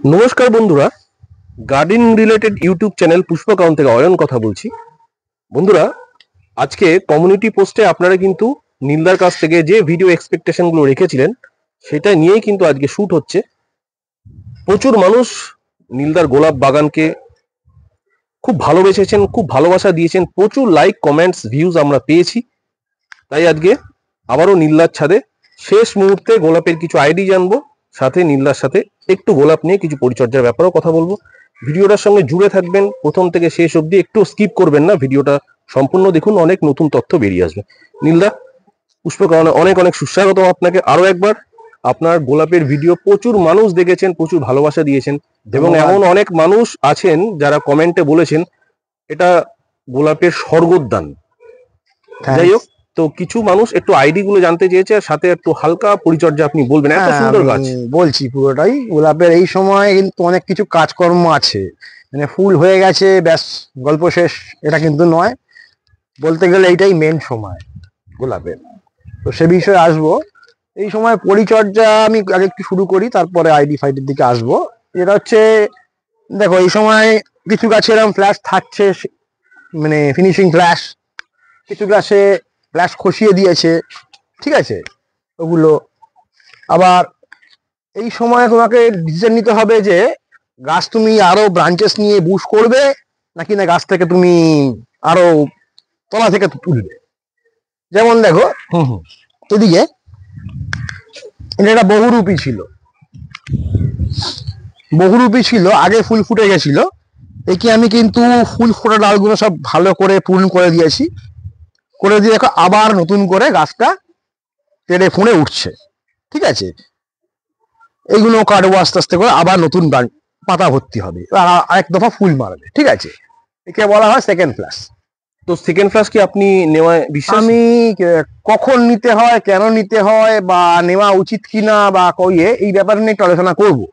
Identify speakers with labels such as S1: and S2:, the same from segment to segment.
S1: নমস্কার বন্ধুরা, gardening related YouTube channel পুষ্পকাউন থেকে অয়ন কথা বলছি। বন্ধুরা, আজকে কমিউনিটি পোস্টে আপনারা কিন্তু নীলদার কাছ থেকে যে ভিডিও এক্সপেকটেশন গুলো রেখেছিলেন সেটা নিয়েই কিন্তু আজকে শুট হচ্ছে। প্রচুর মানুষ নীলদার গোলাপ বাগানকে খুব ভালোবেসেছেন, খুব ভালোবাসা দিয়েছেন, প্রচুর লাইক, কমেন্টস, ভিউজ আমরা পেয়েছি। তাই আজকে আবারও নীলদার ছাদে শেষ মুহূর্তে গোলাপের কিছু আইডি জানবো, সাথে নীলদার সাথে একটু গোলাপ নিয়ে কিছু পরিচর্যার ব্যাপারেও কথা বলবো। ভিডিওটার সঙ্গে জুড়ে থাকবেন প্রথম থেকে শেষ অবধি, একটু স্কিপ করবেন না, ভিডিওটা সম্পূর্ণ দেখুন, অনেক নতুন তথ্য বেরিয়ে আসবে। নীলদা, পুষ্পকাউনে অনেক অনেক সুস্বাগত আপনাকে আরো একবার। আপনার গোলাপের ভিডিও প্রচুর মানুষ দেখেছেন, প্রচুর ভালোবাসা দিয়েছেন, এবং এমন অনেক মানুষ আছেন যারা কমেন্টে বলেছেন এটা গোলাপের স্বর্গোদ্যান। যাই হোক, তো কিছু মানুষ একটু আইডি গুলো জানতে চেয়েছে, আর সাথে একটু হালকা পরিচর্যা আপনি বলবেন। এত সুন্দর গাছ
S2: বলছি পুরোটাই। গোলাপের এই সময় কিন্তু অনেক কিছু কাজকর্ম আছে, মানে ফুল হয়ে গেছে ব্যাস গল্প শেষ, এটা কিন্তু নয়। বলতে গেলে এইটাই মেন সময় গোলাপের, তো সে বিষয়ে আসবো। এই সময় পরিচর্যা আমি আগে একটু শুরু করি, তারপরে আইডি ফাইডের দিকে আসবো। যেটা হচ্ছে, দেখো এই সময় কিছু গাছে এরকম ফ্ল্যাশ থাকছে, মানে ফিনিশিং ফ্ল্যাশ, কিছু গাছে ফ্ল্যাশ খসিয়ে দিয়েছে, ঠিক আছে। ওগুলো আবার এই সময় তোমাকে ডিসিশন নিতে হবে যে গাছ তুমি আরো ব্রাঞ্চেস নিয়ে বুশ করবে, নাকি না গাছ থেকে তুমি আরো তলা থেকে তুলবে। যেমন দেখো এদিকে এটা একটা বহুরূপী ছিল, আগে ফুল ফুটে গেছিল। একে আমি কিন্তু ফুল ফোটা ডালগুলো সব ভালো করে পূর্ণ করে দিয়েছি, করে দিয়ে দেখো আবার নতুন করে গাছটা তেড়ে ফুঁড়ে উঠছে, ঠিক আছে। এইগুলো কাটবো আস্তে আস্তে করে, আবার নতুন পাতা ভর্তি হবে, আরেক দফা ফুল মারবে, ঠিক আছে। একে বলা হয় সেকেন্ড ফ্লাশ।
S1: তো সেকেন্ড ফ্লাশ কি আপনি নেওয়ায় বিশ্বাস?
S2: আমি কখন নিতে হয়, কেন নিতে হয়, বা নেওয়া উচিত কিনা, বা কইয়ে এই ব্যাপারে নিয়ে একটু আলোচনা করবো।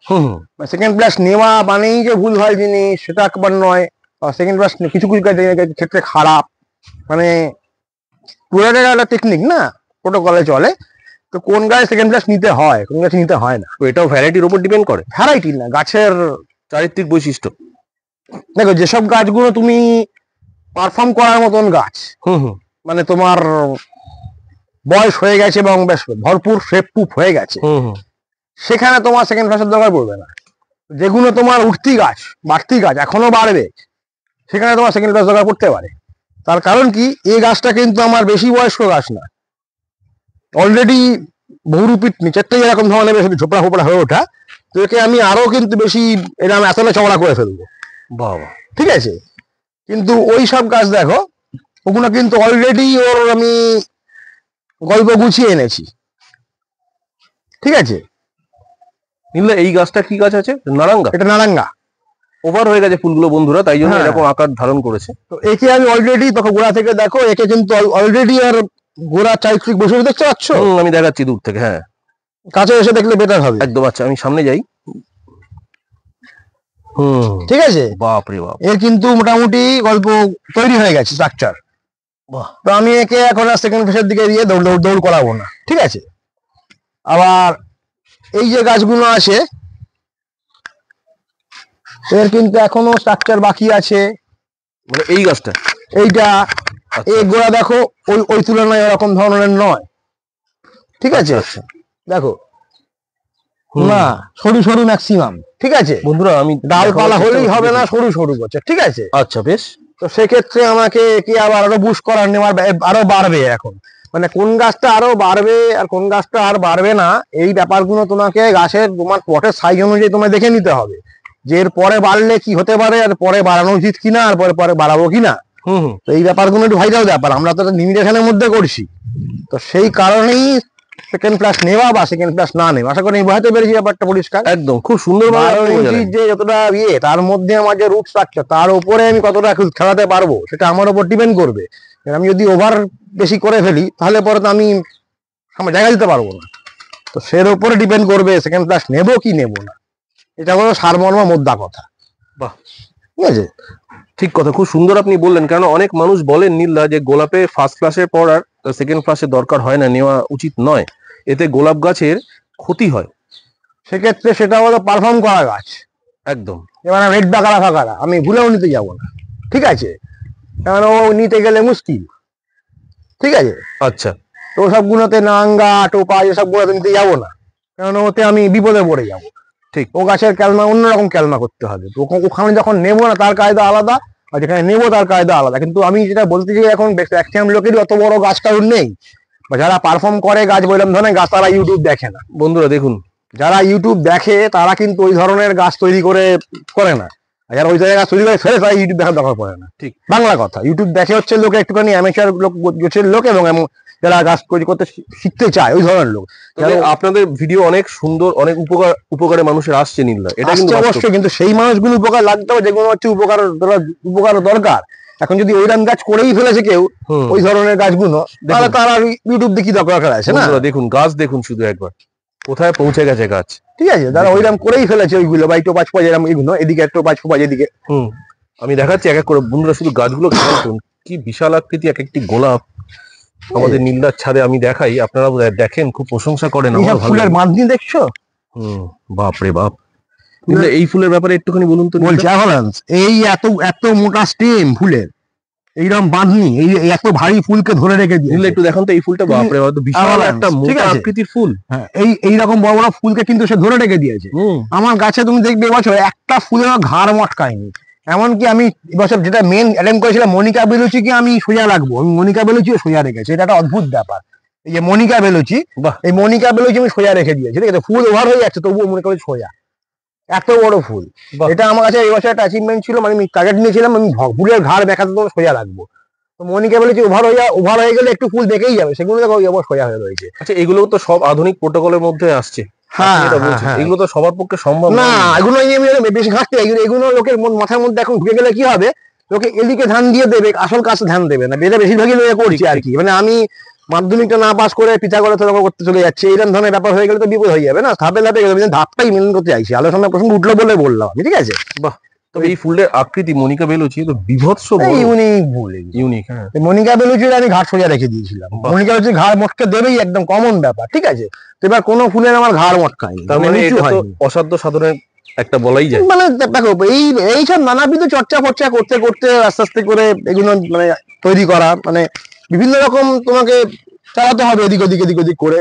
S2: সেকেন্ড ফ্লাশ নেওয়া মানেই যে ভুল হয় জিনিস সেটা একবার নয়। সেকেন্ড ফ্লাশ কিছু কিছু ক্ষেত্রে খারাপ, মানে পুরোটা একটা টেকনিক না, প্রোটোকলে চলে। তো কোন গাছ সেকেন্ড ফ্লাশ নিতে হয়, কোন গাছ নিতে হয় না,
S1: তো এটাও ভ্যারাইটির উপর ডিপেন্ড করে।
S2: ভ্যারাইটি না, গাছের
S1: চারিত্রিক বৈশিষ্ট্য।
S2: দেখো যেসব গাছগুলো তুমি পারফর্ম করার মতন গাছ, মানে তোমার বয়স হয়ে গেছে এবং বেশ ভরপুর শেপ পুপ হয়ে গেছে, সেখানে তোমার সেকেন্ড ফ্লাশের দরকার পড়বে না। যেগুলো তোমার উঠতি গাছ, বাড়তি গাছ, এখনো বাড়বে, সেখানে তোমার সেকেন্ড ফ্লাশ দরকার পড়তে পারে। তার কারণ কি, এই গাছটা কিন্তু আমার বেশি বয়স্ক গাছ না, অলরেডি বহুরূপীর নিচেরটাই এরকম ধরনের বেশি ঝোপড়া ফোপড়া হয়ে ওঠা। তো একে আমি আরো কিন্তু বেশি এরকম এতটা চওড়া করে ফেলবো,
S1: বাবা,
S2: ঠিক আছে। কিন্তু ওই সব গাছ দেখো, ওগুলো কিন্তু অলরেডি ওর আমি গল্প গুছিয়ে এনেছি, ঠিক আছে।
S1: নীলা, এই গাছটা কি গাছ আছে? নারাঙ্গা।
S2: এটা নারাঙ্গা।
S1: ওভার হয়ে গেছে ফুলগুলো বন্ধুরা, তাই জন্য এরকম আকার ধারণ করেছে।
S2: তো একে আমি অলরেডি, তখন গোড়া থেকে দেখো, একে কিন্তু অলরেডি আর গোড়া চারিত্রিক বসে দেখতে পাচ্ছ।
S1: আমি দেখাচ্ছি দূর থেকে, হ্যাঁ,
S2: কাছে এসে দেখলে বেটার হবে
S1: একদম। আচ্ছা, আমি সামনে যাই।
S2: ঠিক আছে।
S1: বাপ রে বাপ,
S2: এর কিন্তু মোটামুটি গল্প তৈরি হয়ে গেছে, স্ট্রাকচার। তো আমি একে এখন আর সেকেন্ড ফেজের দিকে দিয়ে দৌড় করাবো না, ঠিক আছে। আবার এই যে গাছগুলো আছে, এর কিন্তু এখনো স্ট্রাকচার বাকি আছে।
S1: মানে এই গাছটা,
S2: এইটা এই গোড়া দেখো ওই তুলনায় এরকম ধরনের নয়, ঠিক আছে। দেখো না, সরু সরু ম্যাক্সিমাম, ঠিক আছে
S1: বন্ধুরা। আমি
S2: ডালপালা হলেই হবে না, সরু সরু করছে, ঠিক আছে।
S1: আচ্ছা, বেশ।
S2: তো সেক্ষেত্রে আমাকে কি আবার আরো বুশ করার নেওয়ার আরো বাড়বে এখন, মানে কোন গাছটা আরো বাড়বে আর কোন গাছটা আর বাড়বে না, এই ব্যাপারগুলো তোমাকে গাছের তোমার পটের সাইজ অনুযায়ী তোমায় দেখে নিতে হবে, যে এর পরে বাড়লে কি হতে পারে, আর পরে বাড়ানো উচিত কিনা, আর পরে পরে বাড়াবো কিনা। তো এই ব্যাপারগুলো একটু ভাইটাল ব্যাপার, আমরা তো লিমিটেশনের মধ্যে করছি। তো সেই কারণেই সেকেন্ড ক্লাস নেওয়া বা সেকেন্ড ক্লাস না নেওয়া, আশা করি বুঝাতে পেরেছি ব্যাপারটা পরিষ্কার।
S1: একদম, খুব সুন্দর
S2: যে যতটা তার মধ্যে আমার যে রুট স্ট্রাকচার, তার উপরে আমি কতটা খেলাতে পারবো সেটা আমার উপর ডিপেন্ড করবে। আমি যদি ওভার বেশি করে ফেলি, তাহলে পরে তো আমি আমার জায়গা দিতে পারবো না। তো সের উপরে ডিপেন্ড করবে সেকেন্ড ক্লাস নেবো কি নেবো না, এটা হলো সারমর্ম মোদ্দা কথা।
S1: বাহ,
S2: ঠিক আছে,
S1: ঠিক কথা, খুব সুন্দর আপনি বললেন। কারণ অনেক মানুষ বলেন নীলদা যে গোলাপে ফার্স্ট ক্লাসের পর আর সেকেন্ড ক্লাসের দরকার হয় না, নেওয়া উচিত নয়, এতে গোলাপ গাছের ক্ষতি হয়।
S2: সেক্ষেত্রে সেটা হলো পারফর্ম করা গাছ,
S1: একদম।
S2: এবার রেড বাকারা ফাকারা আমি ভুলেও নিতে যাবো না, ঠিক আছে, কারণ ও নিতে গেলে মুশকিল, ঠিক আছে।
S1: আচ্ছা,
S2: তো সবগুলোতে নাঙ্গা টোপা এসব গুলোতে নিতে যাবো না, কারণ ওতে আমি বিপদে পড়ে যাবো।
S1: ঠিক।
S2: ও গাছের ক্যালমা অন্যরকম ক্যালমা করতে হবে, তো ওখানে যখন নেবো না তার কায়দা আলাদা, আর যেখানে নেবো তার কায়দা আলাদা। কিন্তু আমি যেটা বলতে চাই, এখন ম্যাক্সিমাম লোকেরই অত বড় গাছ কারণ নেই, বা যারা পারফর্ম করে গাছ বললাম ধরনের গাছ, তারা ইউটিউব দেখে না।
S1: বন্ধুরা দেখুন,
S2: যারা ইউটিউব দেখে তারা কিন্তু ওই ধরনের গাছ তৈরি করে না, আর যারা ওই ধরনের গাছ তৈরি করে ফেলে তারা ইউটিউব দেখার দরকার পড়ে না।
S1: ঠিক।
S2: বাংলা কথা, ইউটিউব দেখে হচ্ছে লোকে একটুখানি অ্যামেচার লোক এবং যারা গাছ তৈরি করতে শিখতে চায় ওই ধরনের লোক।
S1: তবে আপনাদের ভিডিও অনেক সুন্দর, অনেক উপকারে মানুষের আসছে নীলদা, এটা কিন্তু
S2: অবশ্যই, কিন্তু সেই মানুষগুলো উপকার লাগতে হবে যেগুলো হচ্ছে উপকার দরকার। এখন যদি ওইরকম গাছ করেই ফেলেছে কেউ ওই ধরনের গাছগুলো, তাহলে তারা ইউটিউব দেখি দরকার আছে না।
S1: দেখুন গাছ দেখুন শুধু একবার কোথায় পৌঁছে গেছে গাছ,
S2: ঠিক আছে, যারা ওইরকম করেই ফেলেছে ওইগুলো বা একটু পাঁচ এরকম এগুলো, এদিকে একটু পাঁচ এদিকে।
S1: আমি দেখাচ্ছি এক এক করে বন্ধুরা, শুধু গাছগুলো খেয়াল করুন, কি বিশাল আকৃতি এক একটি গোলাপ আমাদের নীলদার ছাদে। আমি দেখাই, আপনারা দেখেন, খুব প্রশংসা করেন।
S2: ফুলের মাধ্যমে দেখছো?
S1: বাপ রে বাপ। এই ফুলের ব্যাপারে একটুখানি বলুন তো।
S2: বলছি এই এত মোটা স্টেম ফুলের, এইরকম বাঁধনি, এই এত ভারী ফুলকে ধরে রেখে দিয়ে
S1: একটু দেখান তো এই ফুলটা, বাপরে বাপ, বিশাল একটা মোটা আকৃতির ফুল।
S2: হ্যাঁ, এইরকম বড় বড় ফুলকে কিন্তু সে ধরে রেখে দিয়েছে। আমার গাছে তুমি দেখবে এবছর একটা ফুলের ঘাড় মটকায়নি। এমনকি আমি এবছর যেটা মেন অ্যাটেম্প করেছিলাম, মনিকা বেলুচিকে আমি সোজা রাখবো, আমি মনিকা বেলুচিও সোজা রেখেছি। এটা একটা অদ্ভুত ব্যাপার। এই যে মনিকা বেলুচি, এই মনিকা বেলুচি আমি সোজা রেখে দিয়েছি, ঠিক আছে, ফুল ওভার হয়ে যাচ্ছে তবুও মনে করি সোজা, এত বড় ফুল। এটা আমার কাছে এই বছর একটা অ্যাচিভমেন্ট ছিল, মানে আমি টার্গেট নিয়েছিলাম, আমি ফুলের ঘাড় দেখাতে তোমার সোজা রাখবো। তো মনিকা বলেছি ওভার হয়ে গেলে একটু ফুল দেখেই যাবে, সেগুলো দেখো সোজা হয়ে রয়েছে।
S1: আচ্ছা, এগুলো তো সব আধুনিক প্রোটোকলের মধ্যে আসছে।
S2: হ্যাঁ,
S1: এগুলো তো সবার পক্ষে সম্ভব
S2: না, এগুলো বেশি ঘাটতে, এগুলো লোকের মাথার মধ্যে এখন ঢুকে গেলে কি হবে, লোকে এদিকে ধ্যান দিয়ে দেবে, আসল কাজে ধ্যান দেবে না। এটা বেশিরভাগই লোকে করছে আর কি, মানে আমি মাধ্যমিকটা না পাস করে পিথাগোরাস করতে চলে যাচ্ছে, এইরকম ধরনের ব্যাপার হয়ে গেলে তো বিপদ হয়ে যাবে না। ধাপে ধাপে ধাপটাই মেনটেন করতে চাইছি, আলোচনার প্রসঙ্গ উঠলো বলে বললাম, ঠিক আছে।
S1: বাহ, তবে এই ফুলের আকৃতি মনিকা বেলুচি তো বিভৎস ইউনিক।
S2: মনিকা বেলুচির আমি ঘাট সোজা রেখে দিয়েছিলাম। মনিকা বেলুচির ঘাড় মটকে দেবেই, একদম কমন ব্যাপার, ঠিক আছে। তো এবার কোনো ফুলের আমার ঘাড় মটকায়নি,
S1: তার মানে অসাধ্য সাধনের একটা বলাই যায়।
S2: মানে দেখো, এইসব নানাবিধ চর্চা করতে করতে আস্তে আস্তে করে এগুলো মানে তৈরি করা, মানে বিভিন্ন রকম তোমাকে চালাতে হবে এদিক ওদিক করে।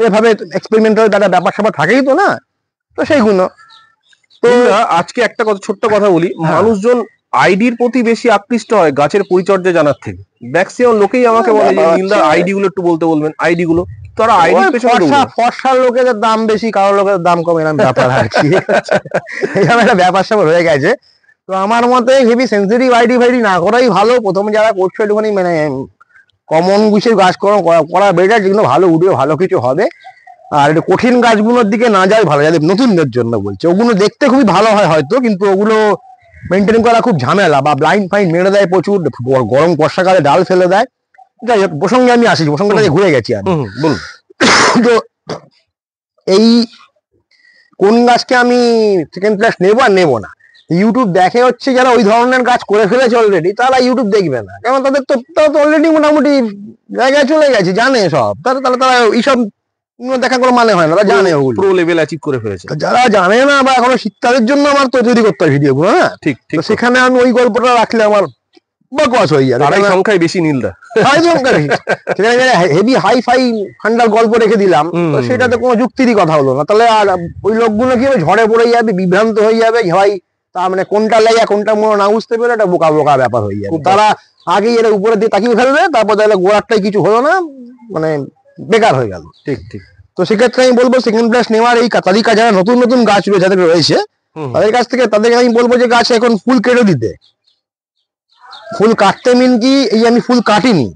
S2: এভাবে এক্সপেরিমেন্টাল ব্যাপার স্যাপার থাকেই তো না, তো সেইগুলো।
S1: তো আজকে একটা ছোট্ট কথা বলি, মানুষজন আইডির প্রতি বেশি আকৃষ্ট হয় গাছের পরিচর্যা জানার থেকে। ম্যাক্সিমাম লোকেই আমাকে বলে যে নীলদার আইডি গুলো একটু বলতে বলবেন, আইডি গুলো। তারা আইডির পেছনে
S2: ফর্সার লোকেদের দাম বেশি, কারোর লোকের দাম কম, এরকম ব্যাপার আর কি। এইরকম একটা ব্যাপার স্যাপার হয়ে গেছে। তো আমার মতে হেভি সেন্সিটিভ আইডি ফাইডি না করাই ভালো। প্রথমে যারা করছো একটুখানি মানে কমন গুছিয়ে গাছ করা বেটার, যেগুলো ভালো উঠবে, ভালো কিছু হবে। আর একটু কঠিন গাছগুলোর দিকে না যায় ভালো, যাদের নতুনদের জন্য বলছে। ওগুলো দেখতে খুবই ভালো হয় হয়তো, কিন্তু ওগুলো মেনটেন করা খুব ঝামেলা, বা ব্লাইন্ড ফাইন মেরে দেয় প্রচুর, গরম বর্ষাকালে ডাল ফেলে দেয়। যাই হোক, প্রসঙ্গে আমি আসি, প্রসঙ্গটা ঘুরে গেছি আমি। তো এই কোন গাছকে আমি সেকেন্ড প্লেস নেবো আর নেবো না, ইউটিউব দেখে হচ্ছে যারা ওই ধরনের গাছ করে ফেলেছে অলরেডি, তারা ইউটিউব দেখবে না, কারণ তাদের তো অলরেডি মোটামুটি জায়গায় চলে গেছে, জানে সব। তাহলে তারা এইসব দেখা কোনো মানে হয় না, তারা জানে
S1: প্রো লেভেল অ্যাচিভ করে ফেলেছে।
S2: যারা জানে না বা এখনো তাদের জন্য আমার তো তৈরি করতে হয় ভিডিওগুলো, হ্যাঁ
S1: ঠিক।
S2: সেখানে আমি ওই গল্পটা রাখলে আমার বকওয়াস হয়ে যাবে,
S1: সংখ্যায় বেশি নীলদা,
S2: হেভি হাই ফাই ঠান্ডার গল্প রেখে দিলাম, তো সেটাতে কোনো যুক্তিরই কথা হলো না। তাহলে আর ওই লোকগুলো কি হবে, ঝড়ে পড়ে যাবে, বিভ্রান্ত হয়ে যাবে, ভাই তা মানে কোনটা লাইয়া কোনটা মনে না বুঝতে পেরে একটা বোকা ব্যাপার হয়ে যাবে। তারা আগেই এর উপরে দিয়ে তাকিয়ে ফেলবে, তারপর তাহলে গোড়ারটাই কিছু হলো না, মানে বেকার হয়ে গেল।
S1: ঠিক।
S2: তো সেক্ষেত্রে আমি বলবো সেকেন্ড প্লেস নেওয়ার এই তালিকা যারা নতুন গাছ যাদের রয়েছে তাদের কাছ থেকে, তাদেরকে আমি বলবো যে গাছ এখন ফুল কেটে দিতে। ফুল কাটতে মিন কি, এই আমি ফুল কাটিনি,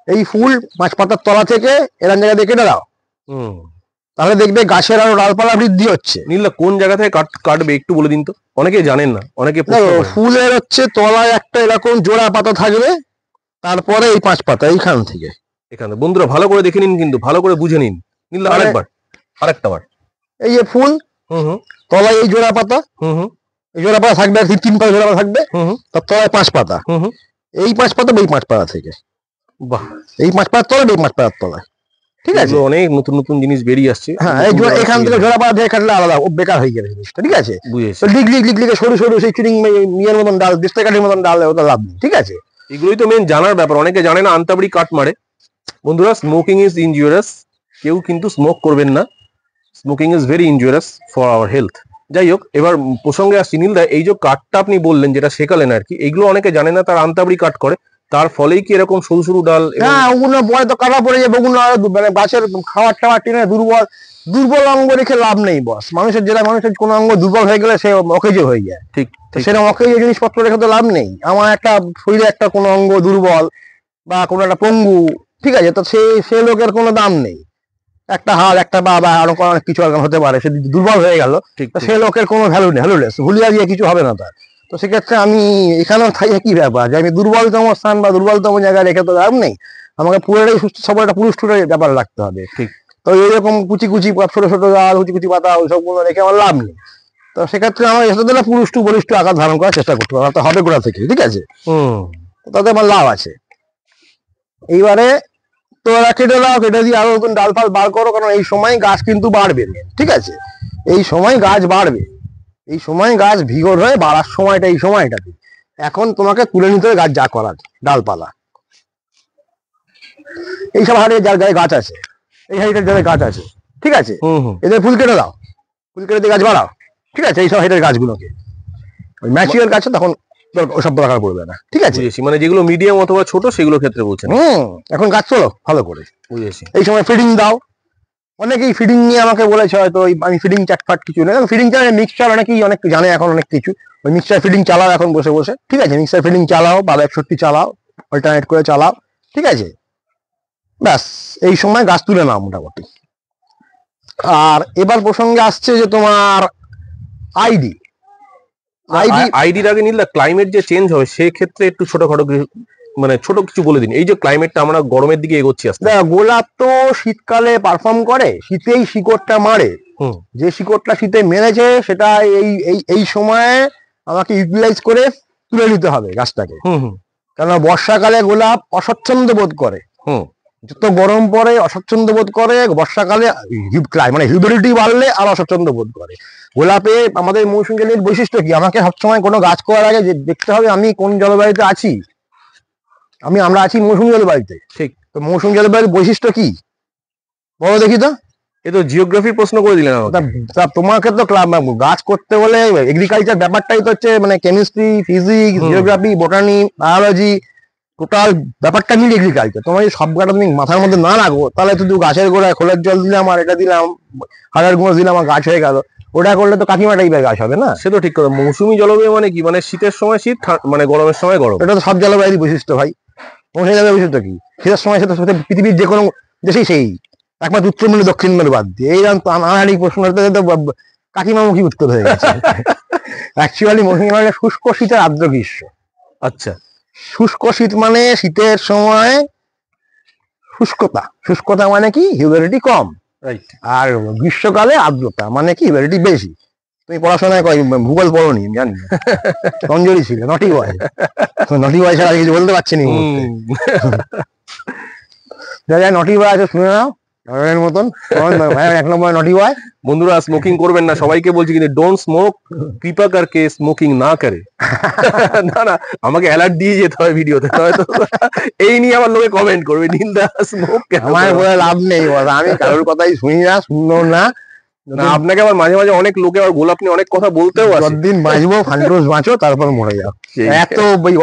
S2: এই ফুল 5 পাতার তলা থেকে এরকম জায়গা দিয়ে কেটে দাও, তাহলে দেখবে গাছের আরো ডালপালা বৃদ্ধি হচ্ছে।
S1: নীলদা কোন জায়গা থেকে কাটবে একটু বলে দিন তো, অনেকে জানেন না, অনেকে।
S2: ফুলের হচ্ছে তলায় একটা এরকম জোড়া পাতা থাকবে, তারপরে এই 5 পাতা এইখান থেকে।
S1: এখানে বন্ধুরা ভালো করে দেখে নিন, কিন্তু ভালো করে বুঝে নিন। নীলদা আরেকটা বার,
S2: এই যে ফুল, তলায় এই জোড়া পাতা, এই জোড়া পাতা থাকবে, 3 পাতা জোড়া পাতা থাকবে, তার তলায় 5 পাতা, এই 5 পাতা এই 5 পাতা থেকে, বাহ, এই 5 পাতার তলায় এই 5 পাতার তলায়, ঠিক আছে,
S1: এগুলো অনেক নতুন নতুন জিনিস বেরিয়ে আসছে।
S2: হ্যাঁ এই এখান থেকে জোড়া পাড়া দিয়ে কাটলে আলাদা, ও বেকার হয়ে যাবে জিনিসটা, ঠিক আছে।
S1: বুঝেছি।
S2: তো লিগলিকে সরু সরু সেই চিড়িং ইয়ের মতন ডাল, ডিসপ্লে কাঠের মতন ডাল, ওটা লাভ নেই, ঠিক আছে।
S1: এগুলোই তো মেন জানার ব্যাপার, অনেকে জানে না আন্তাবড়ি কাট মারে। বন্ধুরা, স্মোকিং ইজ ইনজুরিয়াস, কেউ কিন্তু স্মোক করবেন না, smoking is very injurious for our health. যাই হোক, এবার প্রসঙ্গে আসছি। নীলদা, এই যে কাঠটা আপনি বললেন, যেটা শেখালেন আর কি, এইগুলো অনেকে জানে না, তার আন্তাবড়ি কাট করে, তার ফলেই কি এরকম সরু সরু ডাল?
S2: হ্যাঁ, ওগুলো পরে তো কাটা পড়ে যাবে, ওগুলো মানে গাছের খাবার টাবার টেনে দুর্বল দুর্বল অঙ্গ রেখে লাভ নেই বস। মানুষের কোনো অঙ্গ দুর্বল হয়ে গেলে সে অকেজ হয়ে যায়।
S1: ঠিক,
S2: তো সেরকম অকেজ জিনিসপত্র রেখে তো লাভ নেই। আমার একটা শরীরে একটা কোনো অঙ্গ দুর্বল বা কোনো একটা পঙ্গু, ঠিক আছে, তো সে লোকের কোনো দাম নেই। একটা হাড়, একটা পা বা আরো অনেক কিছু অর্গান হতে পারে, সে দুর্বল হয়ে গেল,
S1: ঠিক,
S2: তো সে লোকের কোনো ভ্যালু নেই, ভ্যালুলেস, ভুলিয়া দিয়ে কিছু হবে না তার। তো সেক্ষেত্রে আমি এখানেও থাকি কি ব্যাপার, যে আমি দুর্বলতম স্থান বা দুর্বলতম জায়গায় রেখে তো লাভ নেই। আমাকে পুরোটাই সুস্থ সবল একটা পুরুষ টুরের ব্যাপার রাখতে হবে।
S1: ঠিক।
S2: তো এইরকম কুচি কুচি ছোট ছোট ডাল, কুচি কুচি পাতা, ওইসব গুলো রেখে আমার লাভ নেই। তো সেক্ষেত্রে আমার এসে দিলে পুরুষ টু বলিষ্ঠ আকার ধারণ করার চেষ্টা করতে হবে, হবে গোড়া থেকে, ঠিক আছে। তাতে আমার লাভ আছে। এইবারে তো ওরা কেটে দাও, কেটে দিয়ে আরো নতুন ডাল ফাল বার করো, কারণ এই সময় গাছ কিন্তু বাড়বে, ঠিক আছে। এই সময় গাছ বাড়বে, এই সময় গাছ ভিগর হয়ে বাড়ার সময়টা এই সময়টাতে। এখন তোমাকে তুলে নিতে হবে গাছ যা করার, ডালপালা এইসব হাড়ে যার গায়ে গাছ আছে, এই হাইটের যাদের গাছ আছে, ঠিক আছে, এদের ফুল কেটে দাও, ফুল কেটে দিয়ে গাছ বাড়াও, ঠিক আছে। এইসব হাইটের গাছগুলোকে, ওই ম্যাচিওর গাছে তখন ওসব দরকার পড়বে না, ঠিক আছে।
S1: মানে যেগুলো মিডিয়াম অথবা ছোট সেগুলোর ক্ষেত্রে বলছেন।
S2: এখন গাছ চলো ভালো করে,
S1: বুঝেছি।
S2: এই সময় ফিডিং দাও। অনেকেই ফিডিং নিয়ে আমাকে বলেছে, হয়তো আমি ফিডিং চাটফাট কিছু নেই, ফিডিং চালায় মিক্সচার অনেকেই অনেক জানে এখন অনেক কিছু। ওই মিক্সচার ফিডিং চালাও এখন বসে বসে, ঠিক আছে, মিক্সচার ফিডিং চালাও, 1261 চালাও, অল্টারনেট করে চালাও, ঠিক আছে। ব্যাস এই সময় গাছ তুলে নাও মোটামুটি। আর এবার প্রসঙ্গে আসছে যে তোমার আইডি
S1: আইডির আগে নীল, ক্লাইমেট যে চেঞ্জ হবে সেক্ষেত্রে একটু ছোটখাটো মানে ছোট কিছু বলে দিন। এই যে ক্লাইমেটটা, আমরা গরমের দিকে এগোচ্ছি আস্তে।
S2: গোলাপ তো শীতকালে পারফর্ম করে, শীতেই শিকড়টা মারে। যে শিকড়টা শীতে মেরেছে সেটা এই সময়ে আমাকে ইউটিলাইজ করে তুলে নিতে হবে গাছটাকে। কেন বর্ষাকালে গোলাপ অস্বচ্ছন্দ বোধ করে, যত গরম পড়ে অস্বচ্ছন্দ বোধ করে, বর্ষাকালে মানে হিউমিডিটি বাড়লে আর অস্বচ্ছন্দ বোধ করে। গোলাপে আমাদের মৌসুমী জলের বৈশিষ্ট্য কি, আমাকে সবসময় কোনো গাছ করার আগে দেখতে হবে আমি কোন জলবায়ুতে আছি। আমরা আছি মৌসুমী জলবায়ুতে, ঠিক। তো মৌসুমী জলবায়ুর বৈশিষ্ট্য কি বলো দেখি তো।
S1: এ তো জিওগ্রাফির প্রশ্ন করে দিলেন।
S2: তোমাকে তো গাছ করতে হলে এগ্রিকালচার ব্যাপারটাই তো হচ্ছে মানে chemistry, physics, geography, botany, biology, total ব্যাপারটা মিলে এগ্রিকালচার। তোমার সব গাটা তুমি মাথার মধ্যে না রাখো, তাহলে শুধু গাছের গোড়ায় খোলের জল দিলাম আর এটা দিলাম, হাড়ের গুঁড়ো দিলাম আর গাছ হয়ে গেল, ওটা করলে তো কাকিমা টাইপের গাছ হবে না।
S1: সে তো ঠিক কথা। মৌসুমী জলবায়ু মানে কি, মানে শীতের সময় শীত, মানে গরমের সময় গরম।
S2: এটা তো সব জলবায়ুর বৈশিষ্ট্য ভাই। মৌসুমী জলবায়ুর বৈশিষ্ট্য কি, শীতের সময় সেটা পৃথিবীর যে কোনো দেশেই সেই, একমাত্র উত্তর মেরু দক্ষিণ মেরু বাদ দিয়ে। এই আনাড়ি প্রশ্ন কাকিমামুখী উত্তর হয়ে গেছে। অ্যাকচুয়ালি মৌসুমী মানে শুষ্ক শীতের আর্দ্র গ্রীষ্ম।
S1: আচ্ছা,
S2: শুষ্ক শীত মানে শীতের সময় শুষ্কতা, শুষ্কতা মানে কি হিউমিডিটি কম, আর গ্রীষ্মকালে আর্দ্রতা মানে কি হিউমিডিটি বেশি। তুমি পড়াশোনায় ভূগোল পড়োনি জানি, রঞ্জরি ছিল, নটি বয়, নটি বয় ছাড়া কিছু বলতে পারছি না। নটি বয় আছে, শুনে নাও মতন, 1 নম্বর নটি বয়।
S1: বন্ধুরা, স্মোকিং করবেন না, সবাইকে বলছি, কিন্তু ডোন্ট স্মোক, কৃপা করকে স্মোকিং না করে। না না, আমাকে অ্যালার্ট দিয়ে যেতে হয় ভিডিওতে, হয়তো এই নিয়ে আমার লোকে কমেন্ট করবে, নীলদা স্মোক।
S2: আমার বলে লাভ নেই, আমি কারোর কথাই শুনি না, শুনলো না।
S1: আপনাকে আবার মাঝে মাঝে অনেক লোকে আবার গোলাপ নিয়ে অনেক কথা বলতেও আছে।
S2: যতদিন বাঁচবো ফান্ডুস বাঁচো, তারপর মরে যাও।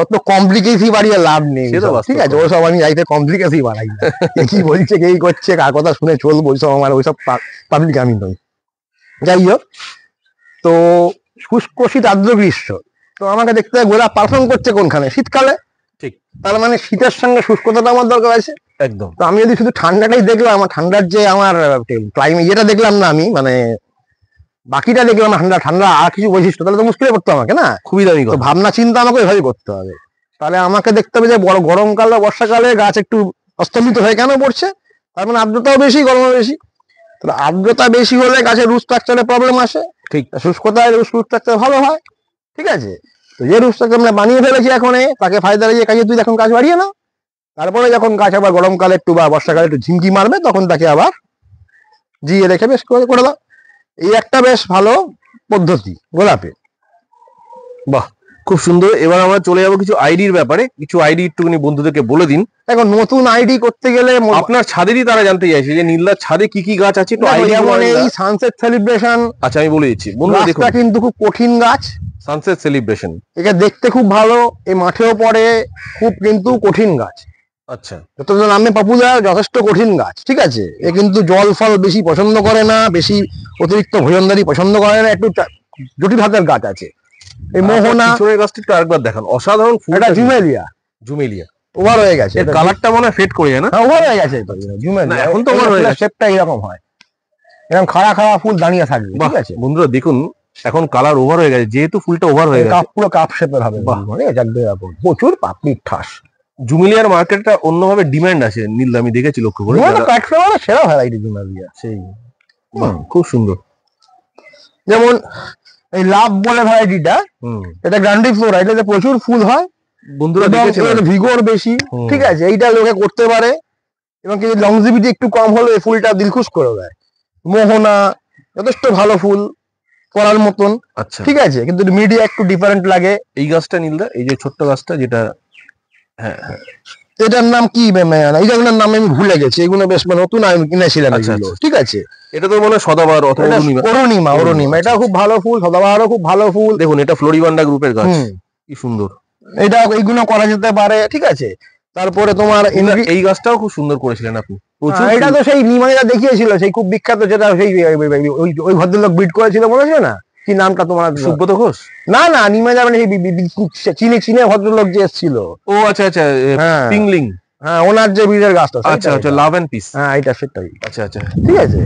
S2: অত কমপ্লিকেসি বাড়িয়ে লাভ নেই, ঠিক আছে। ওসব আমি যাইতে কমপ্লিকেসি বাড়াই না, কি বলছে কে করছে কার কথা শুনে চলবো, ওইসব আমার ওইসব পাবলিক আমি নই। যাই হোক, তো শুষ্ক শীত আর্দ্র গ্রীষ্ম, তো আমাকে দেখতে হবে গোলাপ পারফর্ম করছে কোনখানে, শীতকালে, ঠিক। তার মানে শীতের সঙ্গে শুষ্কতাটা আমার দরকার আছে একদম। তো আমি যদি শুধু ঠান্ডাটাই দেখলাম, আমার ঠান্ডার যে আমার ক্লাইমেট যেটা দেখলাম না আমি, মানে বাকিটা দেখলাম ঠান্ডা ঠান্ডা আর কিছু বৈশিষ্ট্য, তাহলে তো মুশকিলে পড়তো আমাকে না। খুবই দামি কথা। ভাবনা চিন্তা আমাকে ওইভাবে করতে হবে। তাহলে আমাকে দেখতে হবে যে বড় গরমকালে বর্ষাকালে গাছ একটু অস্তমিত হয়ে কেন পড়ছে, তার মানে আর্দ্রতাও বেশি, গরমও বেশি। তাহলে আর্দ্রতা বেশি হলে গাছের রুট স্ট্রাকচারে প্রবলেম আসে, ঠিক। শুষ্কতায় রুট স্ট্রাকচার ভালো হয়, ঠিক আছে। তো যে রুট স্ট্রাকচার আমরা বানিয়ে ফেলেছি এখন, তাকে ফায়দা দিয়ে কাজে তুই এখন গাছ বাড়িয়ে নাও, তারপরে যখন গাছ আবার গরমকালে একটু বা বর্ষাকালে একটু ঝিমকি মারবে তখন তাকে আবার জিয়ে রেখে বেশ করে করে দাও। এই একটা বেশ ভালো পদ্ধতি গোলাপে।
S1: বাহ, খুব সুন্দর। এবার আমরা চলে যাবো কিছু আইডির ব্যাপারে। কিছু আইডি একটুখানি বন্ধুদেরকে বলে দিন।
S2: এখন নতুন আইডি করতে গেলে
S1: আপনার ছাদেরই তারা জানতে চাইছে যে নীলদার ছাদে কি কি গাছ আছে, একটু
S2: দেখো,
S1: আইডি।
S2: যেমন এই সানসেট সেলিব্রেশন,
S1: আচ্ছা আমি বলে দিচ্ছি বন্ধুরা, দেখুন
S2: গাছটা কিন্তু খুব কঠিন গাছ।
S1: সানসেট সেলিব্রেশন,
S2: এটা দেখতে খুব ভালো, এই মাঠেও পড়ে, খুব কিন্তু কঠিন গাছ।
S1: আচ্ছা
S2: যতটা নামে পপুলার, যথেষ্ট কঠিন গাছ, ঠিক আছে। এ কিন্তু জল ফল বেশি পছন্দ করে না, বেশি অতিরিক্ত ভোজনদারি পছন্দ করে না, একটু জটিল হাতের গাছ আছে। এই মোহনা,
S1: পিছনের গাছটি একটু আরেকবার দেখান, অসাধারণ ফুল।
S2: এটা জুমেলিয়া,
S1: জুমেলিয়া
S2: ওভার হয়ে গেছে,
S1: এর কালারটা মনে হয় ফেড করে যায় না?
S2: হ্যাঁ ওভার হয়ে গেছে এটা, জুমেলিয়া।
S1: না, এখন তো over হয়ে গেছে।
S2: শেপটা এরকম হয়, এরকম খাড়া খাড়া ফুল দাঁড়িয়ে থাকবে,
S1: বাহ,
S2: ঠিক আছে।
S1: বন্ধুরা দেখুন এখন কালার ওভার হয়ে গেছে, যেহেতু ফুলটা ওভার হয়ে গেছে।
S2: পুরো কাপ শেপের হবে,
S1: বাহ।
S2: মানে একদম এরকম প্রচুর পাপড়ির ঠাস।
S1: জুমেলিয়ার মার্কেটটা অন্যভাবে ডিমান্ড আছে নীল, আমি দেখেছি লক্ষ্য করে।
S2: সেরা ভ্যারাইটি জুমেলিয়া,
S1: সেই বাহ, খুব সুন্দর।
S2: যেমন এই লাভ বলে ভ্যারাইটিটা,
S1: হুম,
S2: এটা গ্র্যান্ডিফ্লোরা, এটাতে প্রচুর ফুল হয়,
S1: বন্ধুরা দেখেছেন?
S2: ভিগর বেশি,
S1: হুম।
S2: ঠিক আছে। এইটা লোকে করতে পারে এবং কিন্তু লংজিভিটি একটু কম হলে এই ফুলটা দিলখুশ করে দেয়। মোহনা যথেষ্ট ভালো ফুল করার মতন,
S1: আচ্ছা,
S2: ঠিক আছে, কিন্তু মিডিয়া একটু ডিফারেন্ট লাগে।
S1: এই গাছটা নীলদা, এই যে ছোট্ট গাছটা যেটা, হ্যাঁ হ্যাঁ,
S2: এটার নাম কি এইটার নাম আমি ভুলে গেছি, এগুলো বেশ নতুন আমি কিনেছিলাম
S1: আচ্ছা,
S2: এগুলো,
S1: আচ্ছা।
S2: ঠিক আছে।
S1: এটা তো মনে হয় সদাবার অথবা
S2: এটা
S1: অরুণিমা।
S2: অরুণিমা, অরুণিমা, এটা খুব ভালো ফুল, সদাবাহারও খুব ভালো ফুল।
S1: দেখুন এটা ফ্লোরিবান্ডা গ্রুপের গাছ,
S2: হুম,
S1: কি সুন্দর।
S2: এটা এইগুলো করা যেতে পারে, ঠিক আছে। তারপরে তোমার
S1: এই গাছটাও খুব সুন্দর করেছিলেন আপনি, প্রচুর
S2: এটা
S1: ফুল।
S2: তো সেই নিমাইরা দেখিয়েছিল, সেই খুব বিখ্যাত, যেটা সেই ওই ভদ্রলোক বিট করেছিল, মনে আছে না, কি নামটা তোমার?
S1: সুব্রত ঘোষ?
S2: না না, নিমাইরা মানে সেই চীনে চীনে ভদ্রলোক যে এসেছিল।
S1: ও আচ্ছা আচ্ছা,
S2: হ্যাঁ।
S1: পিংলিং।
S2: হ্যাঁ, ওনার যে বীজের গাছটা,
S1: আচ্ছা আচ্ছা, লাভ এন্ড পিস।
S2: হ্যাঁ এটা সেটাই,
S1: আচ্ছা আচ্ছা,
S2: ঠিক আছে।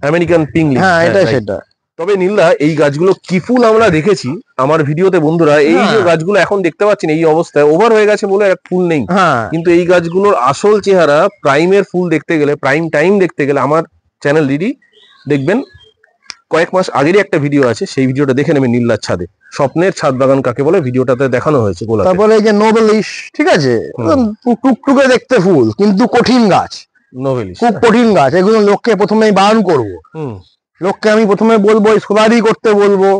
S1: আমেরিকান পিংলিং,
S2: হ্যাঁ এটা
S1: right.
S2: সেটা।
S1: তবে নীলদা এই গাছগুলো কি ফুল আমরা দেখেছি আমার ভিডিওতে বন্ধুরা, এই যে
S2: হ্যাঁ।
S1: গাছগুলো এখন দেখতে পাচ্ছেন এই অবস্থায় ওভার হয়ে গেছে বলে এক ফুল নেই,
S2: হ্যাঁ
S1: কিন্তু এই গাছগুলোর আসল চেহারা প্রাইমের ফুল দেখতে গেলে, প্রাইম টাইম দেখতে গেলে আমার চ্যানেল দিদি দেখবেন, কয়েক মাস আগেরই একটা ভিডিও আছে, সেই ভিডিওটা দেখে নেবেন। নীলদার ছাদে, স্বপ্নের ছাদ বাগান কাকে বলে, ভিডিওটাতে দেখানো হয়েছে গোলাপে।
S2: তারপরে এই যে নোবেলিশ, ঠিক আছে, টুকটুকে দেখতে ফুল কিন্তু কঠিন গাছ,
S1: নোভেলিস,
S2: খুব কঠিন গাছ। এগুলো লোককে প্রথমে বারণ করবো,
S1: হুম,
S2: লোককে আমি প্রথমে বলবো এই সোলারি করতে বলবো,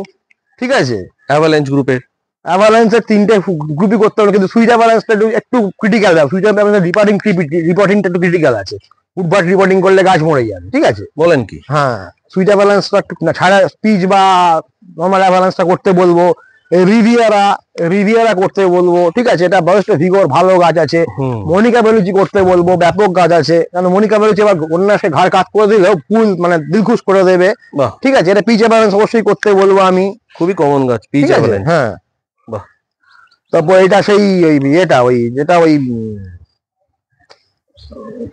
S2: ঠিক আছে।
S1: অ্যাভালাঞ্চ গ্রুপের,
S2: অ্যাভালান্সের তিনটে গ্রুপই করতে হবে, কিন্তু সুইট অ্যাভালান্সটা একটু ক্রিটিক্যাল, সুইট অ্যাভালান্সের রিপোর্টিংটা একটু ক্রিটিক্যাল আছে। ফুটবাট রিপোর্টিং করলে গাছ মরে যাবে, ঠিক আছে।
S1: বলেন কি?
S2: হ্যাঁ, সুইট অ্যাভালান্সটা একটু না, ছাড়া স্পিচ বা নর্মাল অ্যাভালান্সটা করতে বলবো। রিভিয়ারা করতে বলবো, ঠিক আছে, এটা বয়স্ক ভিগর ভালো গাছ আছে।
S1: হুম,
S2: মনিকা বেলুচি করতে বলবো, ব্যাপক গাছ আছে, কারণ মনিকা বেলুচি আবার অন্যাসে ঘাড় কাত করে দিলেও ফুল মানে দিলখুশ করে দেবে,
S1: বাহ,
S2: ঠিক আছে। এটা পিচ অ্যাভালান্স অবশ্যই করতে বলবো আমি,
S1: খুবই কমন গাছ পিচ
S2: ঠিক আছে।
S1: অ্যাভালাঞ্চ।
S2: হ্যাঁ,
S1: বাহ।
S2: তারপর এটা সেই এটা যেটা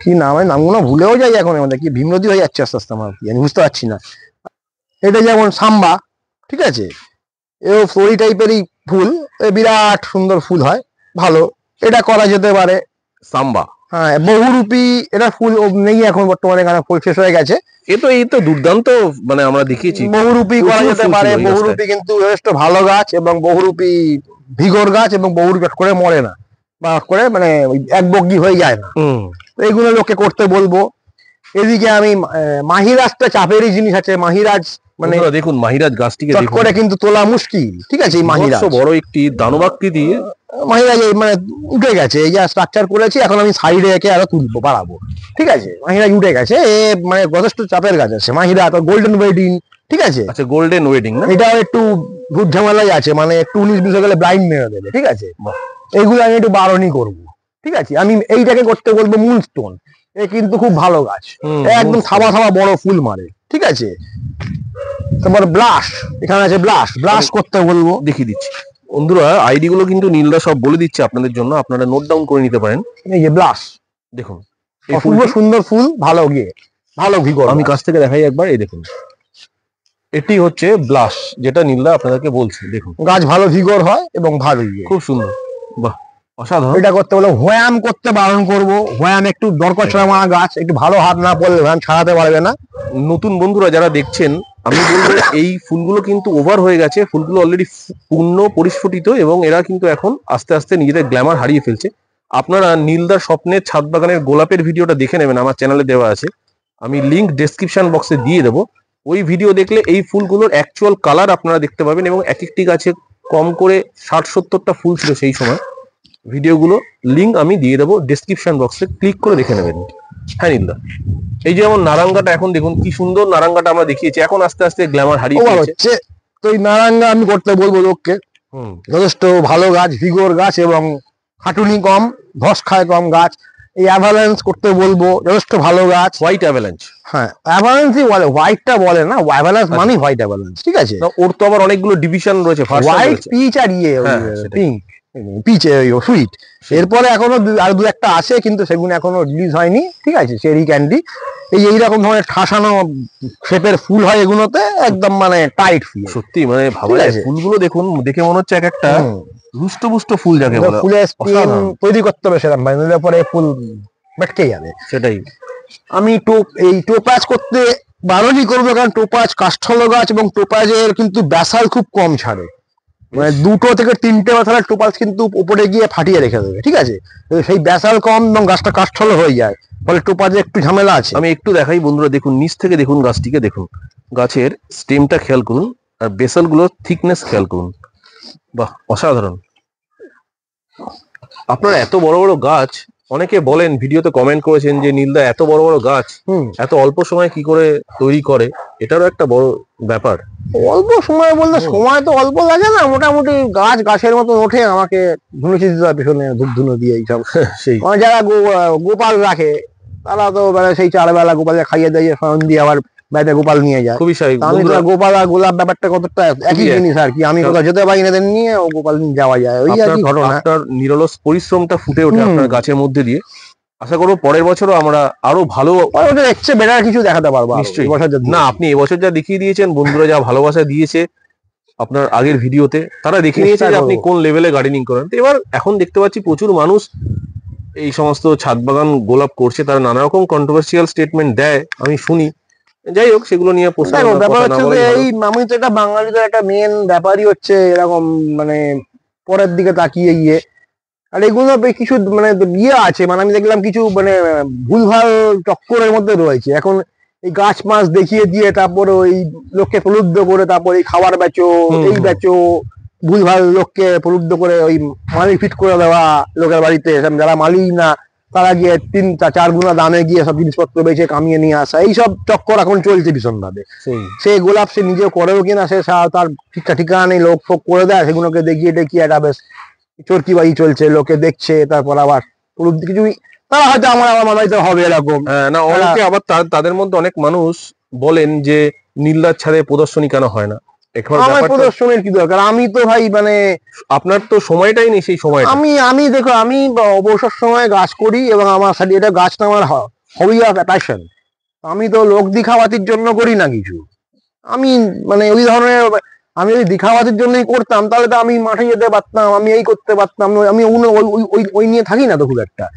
S2: কি নাম, আমি নামগুলো ভুলেও যাই এখন, আমাদের কি ভীমরতি হয়ে যাচ্ছে আস্তে আস্তে, আমার কি আমি বুঝতে পারছি না। এটা যেমন সাম্বা, ঠিক আছে, এও ফ্লোরি টাইপেরই ফুল, বিরাট সুন্দর ফুল হয়, ভালো, এটা করা যেতে পারে।
S1: সাম্বা,
S2: হ্যাঁ, বহুরূপী, এটা ফুল নেই এখন বর্তমানে, কারণ ফুল শেষ হয়ে গেছে।
S1: এই তো দুর্দান্ত, মানে আমরা দেখিয়েছি
S2: বহুরূপী করা
S1: প্রচুর
S2: যেতে
S1: ফুল
S2: পারে,
S1: ছিল এই
S2: বহুরূপী কিন্তু যথেষ্ট ভালো গাছ, এবং বহুরূপী ভিগর গাছ, এবং বহুরূপী করে মরে না, বা করে মানে এক বগ্গি হয়ে যায় না।
S1: হুম,
S2: তো এইগুলো লোককে করতে বলবো। এদিকে আমি মাহিরাজটা চাপেরই জিনিস আছে, মাহিরাজ মানে
S1: বন্ধুরা দেখুন মাহিরাজ গাছটিকে
S2: চট
S1: দেখুন,
S2: করে কিন্তু তোলা মুশকিল, ঠিক আছে। এই মাহিরাজ,
S1: বিভৎস বড় একটি দানবাকৃতি,
S2: মাহিরাজ এই মানে উঠে গেছে, এই যা স্ট্রাকচার করেছি, এখন আমি সাইডে একে আরো তুলবো, বাড়াবো, ঠিক আছে। মাহিরাজ উঠে গেছে, মানে যথেষ্ট চাপের গাছ আছে মাহিরাজ। গোল্ডেন ওয়েডিং, ঠিক আছে,
S1: আচ্ছা গোল্ডেন ওয়েডিং না,
S2: এটাও একটু ভূত ঝামেলাই আছে, মানে একটু 19-20 হয়ে গেলে ব্লাইন্ড মেরে দেবে, ঠিক আছে। এইগুলো আমি একটু বারণই করবো, ঠিক আছে। আমি এইটাকে করতে বলবো মুনস্টোন, এ কিন্তু খুব ভালো গাছ,
S1: হুম,
S2: একদম থাবা থাবা বড় ফুল মারে, ঠিক আছে। তারপর ব্লাশ, এখানে আছে ব্লাশ করতে বলবো।
S1: দেখিয়ে দিচ্ছি বন্ধুরা, আইডি গুলো কিন্তু নীলদা সব বলে দিচ্ছে আপনাদের জন্য, আপনারা নোট ডাউন করে নিতে পারেন।
S2: এই যে ব্লাশ,
S1: দেখুন এই
S2: অপূর্ব
S1: ফুলটি,
S2: সুন্দর ফুল, ভালো গিয়ে ভালো ভিগর।
S1: আমি কাছ থেকে দেখাই একবার, এই দেখুন এটি হচ্ছে ব্লাশ, যেটা নীলদা আপনাদেরকে বলছে, দেখুন
S2: গাছ ভালো ভিগর হয় এবং ভালো গিয়ে,
S1: খুব সুন্দর, বাহ অসাধারণ।
S2: এটা করতে বলে হোয়াম করতে বারণ করবো। হোয়াম একটু দরকার ছাড়া গাছ, একটু ভালো হাত না পড়লে হোয়াম ছাড়াতে পারবে না।
S1: নতুন বন্ধুরা যারা দেখছেন, আমি বলবো এই ফুলগুলো কিন্তু ওভার হয়ে গেছে, ফুলগুলো অলরেডি পূর্ণ পরিস্ফুটিত, এবং এরা কিন্তু এখন আস্তে আস্তে নিজেদের গ্ল্যামার হারিয়ে ফেলছে। আপনারা নীলদার স্বপ্নের ছাদ বাগানের গোলাপের ভিডিওটা দেখে নেবেন, আমার চ্যানেলে দেওয়া আছে, আমি লিংক ডেসক্রিপশন বক্সে দিয়ে দেবো। ওই ভিডিও দেখলে এই ফুলগুলোর অ্যাকচুয়াল কালার আপনারা দেখতে পাবেন, এবং এক একটি গাছে কম করে 60-70টা ফুল ছিল সেই সময়। ভিডিওগুলো লিংক আমি দিয়ে দেবো ডেসক্রিপশন বক্সে, ক্লিক করে দেখে নেবেন। হ্যাঁ নীলদা, এই যে যেমন নারাঙ্গাটা এখন দেখুন কি সুন্দর নারাঙ্গাটা আমরা দেখিয়েছি, এখন আস্তে আস্তে গ্ল্যামার হারিয়ে ফেলছে।
S2: হচ্ছে তো এই নারাঙ্গা আমি করতে বলবো লোককে, যথেষ্ট ভালো গাছ, ভিগোর গাছ এবং খাটুনি কম, ধস খায় কম গাছ। এই অ্যাভালান্স করতে বলবো, যথেষ্ট ভালো গাছ।
S1: হোয়াইট অ্যাভালাঞ্চ,
S2: হ্যাঁ অ্যাভালান্সই বলে, হোয়াইটটা বলে না, অ্যাভালান্স মানে হোয়াইট অ্যাভালান্স, ঠিক আছে।
S1: ওর তো আবার অনেকগুলো ডিভিশন রয়েছে,
S2: হোয়াইট, পিচ আর পিঙ্ক, পিচ সুইট। এরপরে এখনো আর দু একটা আছে, কিন্তু সেগুলো এখনো রিলিজ হয়নি, ঠিক আছে। চেরি ক্যান্ডি, এইরকম ধরনের ঠাসানো শেপের ফুল হয় এগুলোতে, একদম মানে টাইট ফুল।
S1: সত্যি মানে ভাবা যায়, ফুলগুলো দেখুন, দেখে মনে হচ্ছে এক একটা রুষ্ট ফুল যাকে বলে।
S2: ফুলের স্কিন তৈরি করতে হবে সেরকম ভাই, নইলে পরে ফুল বেটকে যাবে।
S1: সেটাই
S2: আমি এই টোপাজ করতে বারণই করবো, কারণ টোপাজ কাষ্ঠল গাছ এবং টোপাজের কিন্তু ব্যাসাল খুব কম ছাড়ে, মানে 2 থেকে 3টে বছরের টোপাজ কিন্তু উপরে গিয়ে ফাটিয়ে রেখে দেবে, ঠিক আছে। সেই ব্যাসাল কম এবং গাছটা কাষ্ঠল হয়ে যায়, ফলে টোপাজে একটু ঝামেলা আছে।
S1: আমি একটু দেখাই বন্ধুরা, দেখুন নিচ থেকে দেখুন গাছটিকে, দেখুন গাছের স্টেমটা খেয়াল করুন, আর বেসাল গুলোর থিকনেস খেয়াল করুন, বাহ অসাধারণ। আপনারা এত বড় বড় গাছ, অনেকে বলেন ভিডিওতে কমেন্ট করেছেন যে নীলদা এত বড় বড় গাছ এত অল্প সময় কি করে তৈরি করে, এটারও একটা বড় ব্যাপার।
S2: অল্প সময় বলতে সময় তো অল্প লাগে না, মোটামুটি গাছের মতো ওঠে। আমাকে ধুনুচি দিতে হয় পিছনে, ধূপ ধুনো দিয়ে এইসব। সেই যারা গোপাল রাখে তারা তো সেই 4 বেলা গোপালে খাইয়ে দিয়ে ফলন দিয়ে আবার বাড়িতে গোপাল নিয়ে যায়।
S1: খুবই স্বাভাবিক।
S2: আমি তো গোপাল আর গোলাপ ব্যাপারটা কতটা একই জিনিস আর কি, আমি কোথাও যেতে পারি না, এদের নিয়ে ও গোপাল নিয়ে যাওয়া যায়, ওই আর কি ঘটনা।
S1: আপনার নিরলস পরিশ্রমটা ফুটে ওঠে আপনার গাছের মধ্যে দিয়ে। আশা করবো পরের বছরও আমরা আরো ভালো
S2: বেটার কিছু দেখাতে পারবো
S1: নিশ্চয়ই। না, আপনি এবছর যা দেখিয়ে দিয়েছেন, বন্ধুরা যা ভালোবাসা দিয়েছে আপনার আগের ভিডিওতে, তারা দেখে নিয়েছে যে আপনি কোন লেভেলে গার্ডেনিং করেন। এবার এখন দেখতে পাচ্ছি প্রচুর মানুষ এই সমস্ত ছাদ বাগান গোলাপ করছে, তারা নানা রকম কন্ট্রোভার্সিয়াল স্টেটমেন্ট দেয়, আমি শুনি। যাই হোক, সেগুলো নিয়ে
S2: ব্যাপার হচ্ছে যে এই আমি তো এটা বাঙালিদের একটা মেন ব্যাপারই হচ্ছে এরকম, মানে পরের দিকে তাকিয়ে গিয়ে। আর এগুলো কিছু মানে আছে, মানে আমি দেখলাম কিছু মানে ভুলভাল চক্করের মধ্যে রয়েছে এখন। এই গাছ মাছ দেখিয়ে দিয়ে তারপরে ওই লোককে প্রলুব্ধ করে, তারপরে এই খাবার বেচো, এই বেচো, ভুলভাল লোককে প্রলুব্ধ করে ওই মালিক ফিট করে দেওয়া লোকের বাড়িতে, যারা মালিক না তারা গিয়ে 3-4 গুণা দামে গিয়ে সব জিনিসপত্র বেচে কামিয়ে নিয়ে আসা, এইসব চক্কর এখন চলছে ভীষণ ভাবে। সে গোলাপ সে নিজে করেও কিনা, সে তার ঠিকানা নেই, লোক ফোক করে দেয়, সেগুলোকে দেখিয়ে একটা বেশ চরকিবাজি চলছে, লোকে দেখছে, তারপর আবার কিছু তারা হয়তো আমার মনে হয়তো হবে এরকম।
S1: না, অনেকে আবার তাদের মধ্যে অনেক মানুষ বলেন যে নীলদার ছাদে প্রদর্শনী কেন হয় না।
S2: আমার প্রদর্শনীর কি দরকার, আমি তো ভাই মানে
S1: আপনার তো সময়টাই নেই সেই সময়।
S2: আমি দেখো, আমি অবসর সময় গাছ করি এবং আমার সাথে এটা গাছটা আমার হবি অফ প্যাশন। আমি তো লোক দিখাওয়াতির জন্য করি না কিছু। আমি মানে ওই ধরনের, আমি যদি দিখাওয়াতির জন্যই করতাম তাহলে তো আমি মাঠে যেতে পারতাম, আমি এই করতে পারতাম, আমি ওই নিয়ে থাকি না তো খুব একটা।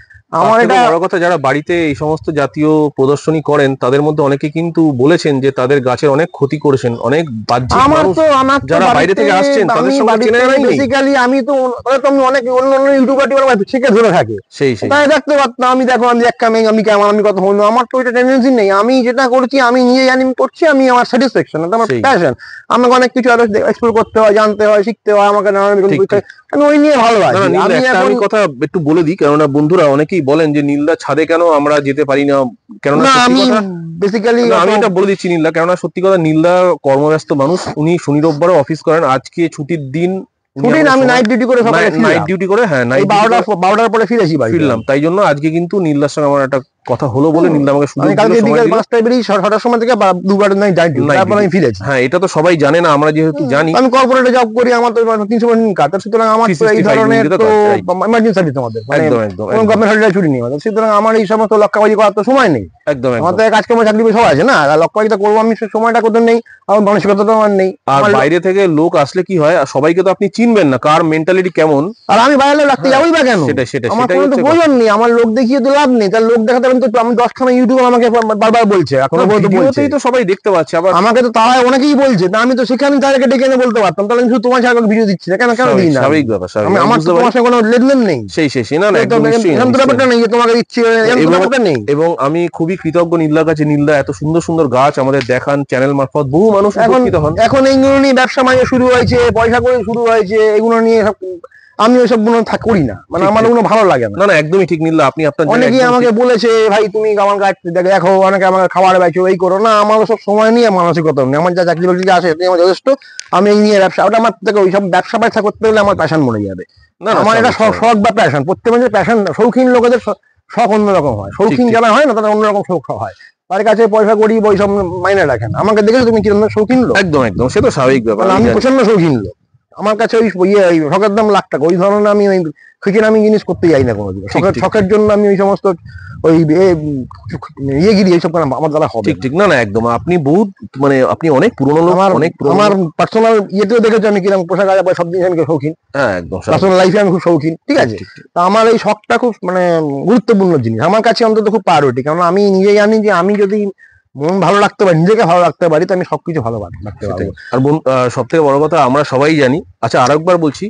S2: আমার এটা
S1: বড় কথা, যারা বাড়িতে এই সমস্ত জাতীয় প্রদর্শনী করেন তাদের মধ্যে অনেকে কিন্তু বলেছেন যে তাদের গাছের অনেক ক্ষতি করেছেন, অনেক বাহ্যিক মানুষ যারা বাইরে থেকে আসছেন তাদের সঙ্গে চেনা জানা নেই।
S2: বেসিক্যালি আমি তো অনেক অন্য ইউটিউবার শিখে ধরে থাকে, তাই দেখতে পারতাম। আমি দেখো, আমি আমি কেমন, আমি কত হলো, আমার তো ওইটা টেন্ডেন্সি নেই। আমি যেটা করছি আমি নিজে জানি করছি, আমি আমার স্যাটিসফ্যাকশন, আমার প্যাশন। আমাকে অনেক কিছু আরো এক্সপ্লোর করতে হয়, জানতে হয়, শিখতে হয়, আমাকে নানা আমি ওই নিয়ে ভালো আছি।
S1: আমি কথা একটু বলে দিই, কেননা বন্ধুরা অনেকেই বলেন যে নীলদা ছাদে কেন আমরা যেতে পারি না, কেননা আমি বেসিক্যালি আমি এটা বলে দিচ্ছি নীলদা, কেননা সত্যি কথা, নীলদা কর্মব্যস্ত মানুষ, উনি শনি রোববারও অফিস করেন, আজকে ছুটির দিন
S2: আমি নাইট ডিউটি করে,
S1: নাইট ডিউটি করে, হ্যাঁ
S2: 12টার পরে ফিরলাম।
S1: তাই জন্য আজকে কিন্তু নীলদার সঙ্গে আমার একটা কথা হলো বলে নীলদা আমাকে সুযোগ দিল।
S2: কালকে বিকেল 5টায় বেরিয়ে 6টার সময় থেকে 2বার নাইট ডিউটি, তারপর আমি ফিরেছি।
S1: হ্যাঁ, এটা তো সবাই জানে না, আমরা যেহেতু জানি।
S2: আমি কর্পোরেটে জব করি, আমার তো 300 দিন কাজ, সুতরাং আমার তো এই ধরনের তো ইমার্জেন্সি সার্ভিস আমাদের, একদম গভর্নমেন্ট হলিডে ছুটি নেই, সুতরাং আমার এই সমস্ত লক্ষ্যবাজি করার তো সময় নেই।
S1: একদম
S2: আমাদের কাজকর্ম চাকরি সব আছে না, লক্ষ্যবাজিটা করবো আমি, সময়টা কোথাও নেই, আমার মানসিকতাটাও আমার নেই।
S1: আর বাইরে থেকে লোক আসলে কি হয়, সবাইকে তো আপনি চিনবেন না, কার মেন্টালিটি কেমন,
S2: আর আমি বাইরে রাখতে যাবোই বা কেন, আমার কোনো তো প্রয়োজন নেই। আমার লোক দেখিয়ে তো লাভ নেই, তার লোক দেখাতে আমি 10খানা ইউটিউব আমাকে বারবার বলছে, এখনো পর্যন্ত বলছে।
S1: ভিডিওতেই তো সবাই দেখতে পাচ্ছে, আবার
S2: আমাকে তো তারাই অনেকেই বলছে, তা আমি তো সেখানে তাদেরকে ডেকে এনে বলতে পারতাম, তাহলে আমি শুধু তোমার ছাড়া ভিডিও দিচ্ছি না, কেন কেন দিই না?
S1: স্বাভাবিক ব্যাপার, স্বাভাবিক,
S2: আমি
S1: আমি
S2: আমার তো
S1: বুঝতে
S2: তোমার
S1: পারি।
S2: সঙ্গে কোনো লেনদেন নেই।
S1: সেই না না,
S2: তো
S1: একদম নিশ্চয়ই
S2: এরকম তো
S1: নিশ্চয়ই।
S2: ব্যাপারটা নেই যে তোমাকে দিচ্ছি, এরকম তো ব্যাপারটা নেই।
S1: এবং আমি খুবই কৃতজ্ঞ নীলদার কাছে। নীলদা এত সুন্দর সুন্দর গাছ আমাদের দেখান চ্যানেল মারফত, বহু মানুষ
S2: এখন
S1: উপকৃত হন।
S2: এখন এইগুলো নিয়ে ব্যবসা বাণিজ্য শুরু হয়েছে, পয়সা করে শুরু হয়েছে, এগুলো নিয়ে আমি ওইসব গুলো করি না, মানে
S1: ঠিক,
S2: আমার
S1: ঠিক।
S2: ওগুলো ভালো লাগে না।
S1: না না, একদমই ঠিক নীলদা, আপনি আপনার জায়গায়
S2: অনেকেই
S1: একদম
S2: আমাকে
S1: ঠিক।
S2: বলেছে, ভাই তুমি আমার গাছ দেখো, অনেকে আমাকে খাবার বেচো, এই করো না, আমার সব সময় নিয়ে মানসিকতা নেই, আমার যা চাকরি বাকরি আছে এটাই আমার যথেষ্ট। আমি এই নিয়ে ব্যবসা, ওটা আমার থেকে ওইসব ব্যবসা ব্যবসা করতে গেলে আমার প্যাশন মরে যাবে।
S1: না না,
S2: আমার এটা
S1: স্বাভাবিক,
S2: শখ বা প্যাশন, প্রত্যেক মানুষের প্যাশন, শৌখিন লোকেদের শখ অন্যরকম হয়, শৌখিন
S1: ঠিক।
S2: যারা হয় না তাদের অন্যরকম শৌখ হয়, তার কাছে পয়সা করি ওইসব মাইনে রাখেন। আমাকে দেখেছো তুমি কিরকম শৌখিন লোক?
S1: একদম একদম, সে তো স্বাভাবিক ব্যাপার,
S2: মানে
S1: আমি
S2: আমি
S1: জানি।
S2: প্রচন্ড শৌখিন লোক। আমার কাছে ওই ওই শখের দাম লাখ টাকা, ওই ধরনের আমি ওই খুঁজে আমি জিনিস করতে যাই না কোনোদিন। শখের
S1: ঠিক।
S2: শখের জন্য আমি ওই সমস্ত ওই ইয়েগিরি এইসব করা আমার দ্বারা হবে
S1: ঠিক
S2: না।
S1: ঠিক, না না, একদম আপনি বহুত, মানে আপনি অনেক পুরনো লোক,
S2: আমার
S1: অনেক পুরনো
S2: আমার
S1: লোক।
S2: পার্সোনাল ইয়েতেও দেখেছো আমি কিরকম পোশাক আশাক সব জিনিস আমি শৌখিন,
S1: হ্যাঁ একদম স্বাভাবিক।
S2: পার্সোনাল লাইফে আমি খুব শৌখিন, ঠিক আছে।
S1: ঠিক, ঠিক।
S2: তা আমার এই শখটা খুব মানে গুরুত্বপূর্ণ জিনিস আমার কাছে, অন্তত খুব প্রায়োরিটি। কারণ আমি নিজেই জানি যে আমি যদি মন ভালো রাখতে পারি, নিজেকে ভালো রাখতে পারি, তো আমি সবকিছু ভালো রাখতে
S1: সেটাই।
S2: পারবো।
S1: আর সব থেকে বড় কথা, আমরা সবাই জানি। আচ্ছা, আরেকবার বলছি,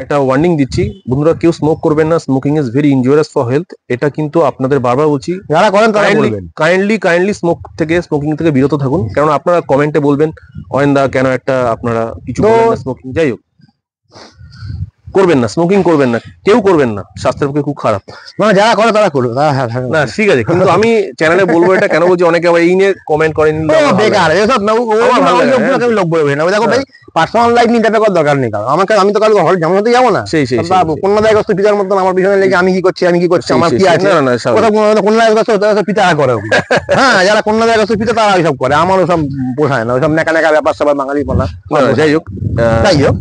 S1: একটা ওয়ার্নিং দিচ্ছি বন্ধুরা, কেউ স্মোক করবেন না, smoking is very injurious for health. এটা কিন্তু আপনাদের বারবার বলছি,
S2: যারা করেন তারা বলবেন।
S1: কাইন্ডলি স্মোকিং থেকে বিরত থাকুন। কারণ আপনারা কমেন্টে বলবেন অয়েন্দা কেন একটা আপনারা কিছু
S2: তো-
S1: বলেন না স্মোকিং, যাই হোক, করবেন না, স্মোকিং করবেন না, কেউ করবেন না, স্বাস্থ্যের পক্ষে খুব খারাপ।
S2: মানে যারা করে তারা করবে, হ্যাঁ হ্যাঁ
S1: না ঠিক আছে, কিন্তু আমি চ্যানেলে বলবো এটা কেন বলছি, অনেকে আবার এই নিয়ে কমেন্ট করেন,
S2: বেকার এসব না,
S1: আমার ভালো লাগে না,
S2: আমি লোক বলবে না। দেখো
S1: হ্যাঁ।
S2: ভাই, পার্সোনাল লাইফ নিয়ে ব্যাপার দরকার নেই কারণ আমাকে, আমি তো কারো ঘর যেমন হতে যাবো না।
S1: সেই
S2: কোন জায়গায় পিতার মতন আমার পিছনে লেগে আমি কি করছি আমার কি আছে,
S1: না না, স্বাভাবিক।
S2: কোন জায়গায় পিতা করে ওগুলো। হ্যাঁ, যারা কন্যা জায়গায় পিতা তারা ওইসব করে, আমার ওসব পোষায় না, ওইসব নেকা নেকা ব্যাপার সবাই বাঙালি পোনা।
S1: যাই হোক,
S2: যাই হোক,